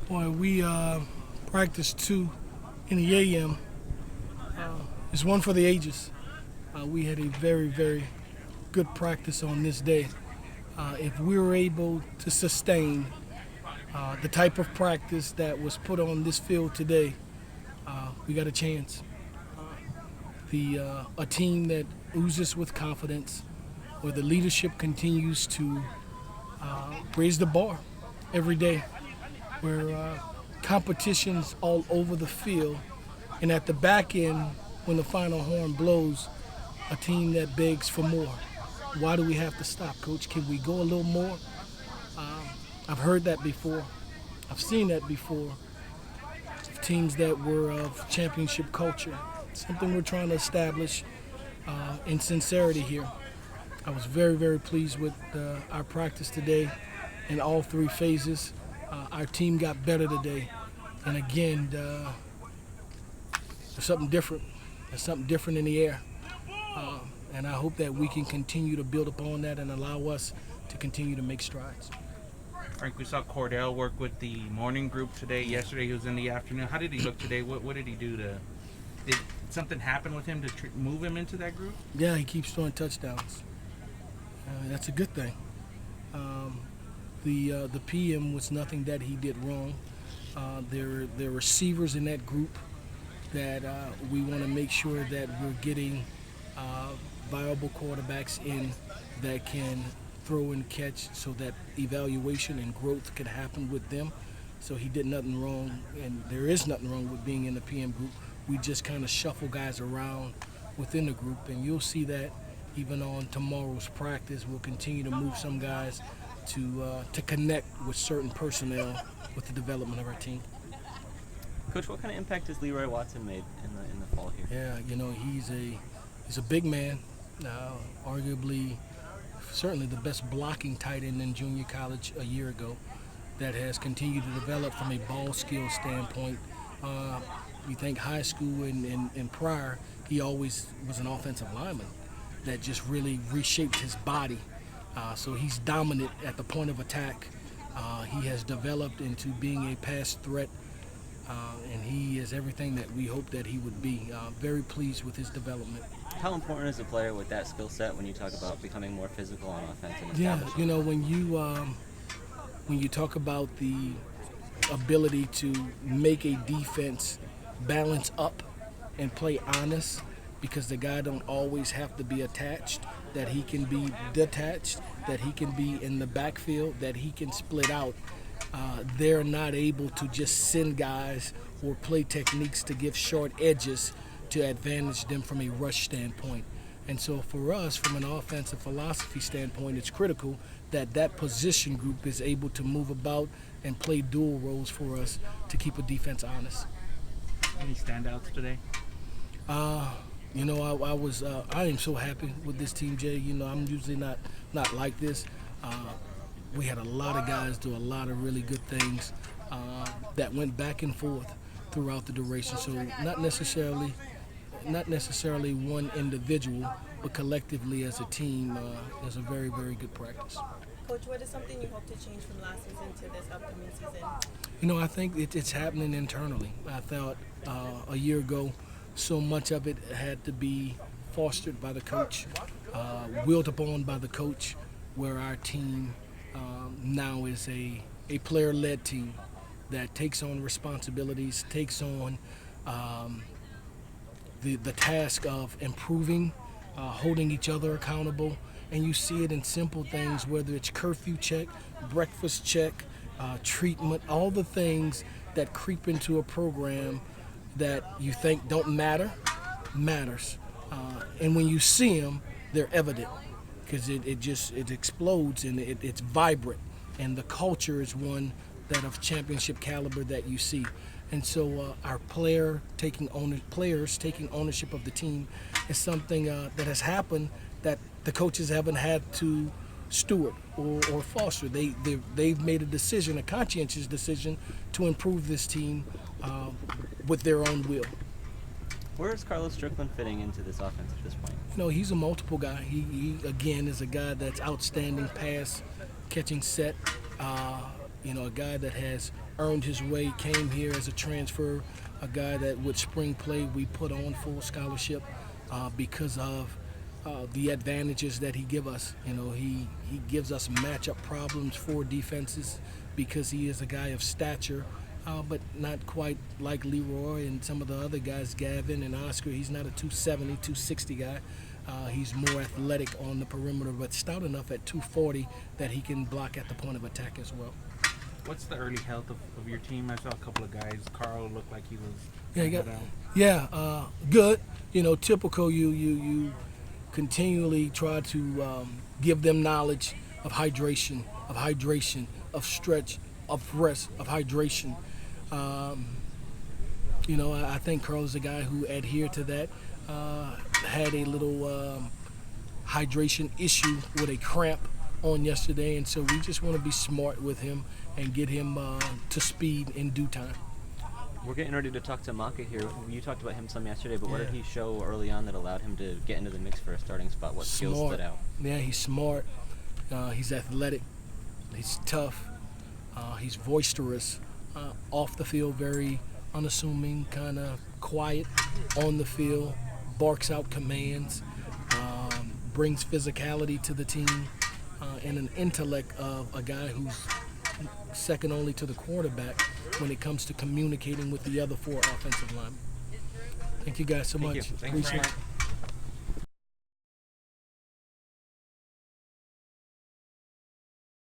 Boy, we practiced 2 in the AM. It's one for the ages. We had a very, very good practice on this day. If we were able to sustain the type of practice that was put on this field today, we got a chance. A team that oozes with confidence, where the leadership continues to raise the bar every day, where competition's all over the field, and at the back end, when the final horn blows, a team that begs for more. Why do we have to stop, Coach? Can we go a little more? I've heard that before. I've seen that before. Teams that were of championship culture. Something we're trying to establish in sincerity here. I was very, very pleased with our practice today in all 3 phases. Our team got better today. And again, there's something different. There's something different in the air. And I hope that we can continue to build upon that and allow us to continue to make strides. Frank, we saw Cordell work with the morning group today. Yesterday he was in the afternoon. How did he look today? What did he do did something happen with him to move him into that group? Yeah, he keeps throwing touchdowns. That's a good thing. The PM was nothing that he did wrong. There are receivers in that group that we want to make sure that we're getting viable quarterbacks in that can throw and catch, so that evaluation and growth can happen with them. So he did nothing wrong, and there is nothing wrong with being in the PM group. We just kind of shuffle guys around within the group, and you'll see that even on tomorrow's practice. We'll continue to move some guys to connect with certain personnel with the development of our team. Coach, what kind of impact has Leroy Watson made in the fall here? Yeah, he's a big man, arguably certainly the best blocking tight end in junior college a year ago, that has continued to develop from a ball skill standpoint. You think high school and prior, he always was an offensive lineman that just really reshaped his body. So he's dominant at the point of attack. He has developed into being a pass threat, and he is everything that we hoped that he would be. Very pleased with his development. How important is a player with that skill set when you talk about becoming more physical on offense and establishing? Yeah, when you talk about the ability to make a defense balance up and play honest, because the guy don't always have to be attached, that he can be detached, that he can be in the backfield, that he can split out. They're not able to just send guys or play techniques to give short edges to advantage them from a rush standpoint. And so for us, from an offensive philosophy standpoint, it's critical that that position group is able to move about and play dual roles for us to keep a defense honest. Any standouts today? I am so happy with this team, Jay. I'm usually not like this. We had a lot of guys do a lot of really good things that went back and forth throughout the duration. So not necessarily one individual, but collectively as a team, there's a very, very good practice. Coach, what is something you hope to change from last season to this upcoming season? I think it's happening internally. I thought a year ago, so much of it had to be fostered by the coach, willed upon by the coach, where our team now is a player-led team that takes on responsibilities, takes on the task of improving, holding each other accountable, and you see it in simple things, whether it's curfew check, breakfast check, treatment, all the things that creep into a program that you think don't matters. And when you see them, they're evident, because it explodes and it's vibrant, and the culture is one that of championship caliber that you see. And so our players taking ownership of the team is something that has happened that the coaches haven't had to steward or foster. They've made a decision, a conscientious decision, to improve this team with their own will. Where is Carlos Strickland fitting into this offense at this point? He's a multiple guy. He again is a guy that's outstanding pass catching set. A guy that has earned his way, came here as a transfer, a guy that with spring play we put on full scholarship because of the advantages that he give us. You know, he gives us matchup problems for defenses because he is a guy of stature, but not quite like Leroy and some of the other guys, Gavin and Oscar. He's not a 270, 260 guy. He's more athletic on the perimeter, but stout enough at 240 that he can block at the point of attack as well. What's the early health of your team? I saw a couple of guys. Carl looked like he was. Good. You know, typical. You continually try to give them knowledge of hydration, of stretch, of rest, of hydration. You know, I think Carl's a guy who adhered to that. Had a little hydration issue with a cramp on yesterday, and so we just want to be smart with him and get him to speed in due time. We're getting ready to talk to Maka here. You talked about him some yesterday, but what did he show early on that allowed him to get into the mix for a starting spot? What skills stood out? Yeah, he's smart. He's athletic. He's tough. He's boisterous. Off the field, very unassuming, kind of quiet. On the field, barks out commands, brings physicality to the team, and an intellect of a guy who's second only to the quarterback when it comes to communicating with the other four offensive linemen. Thank you guys so much. Thank you. Appreciate it.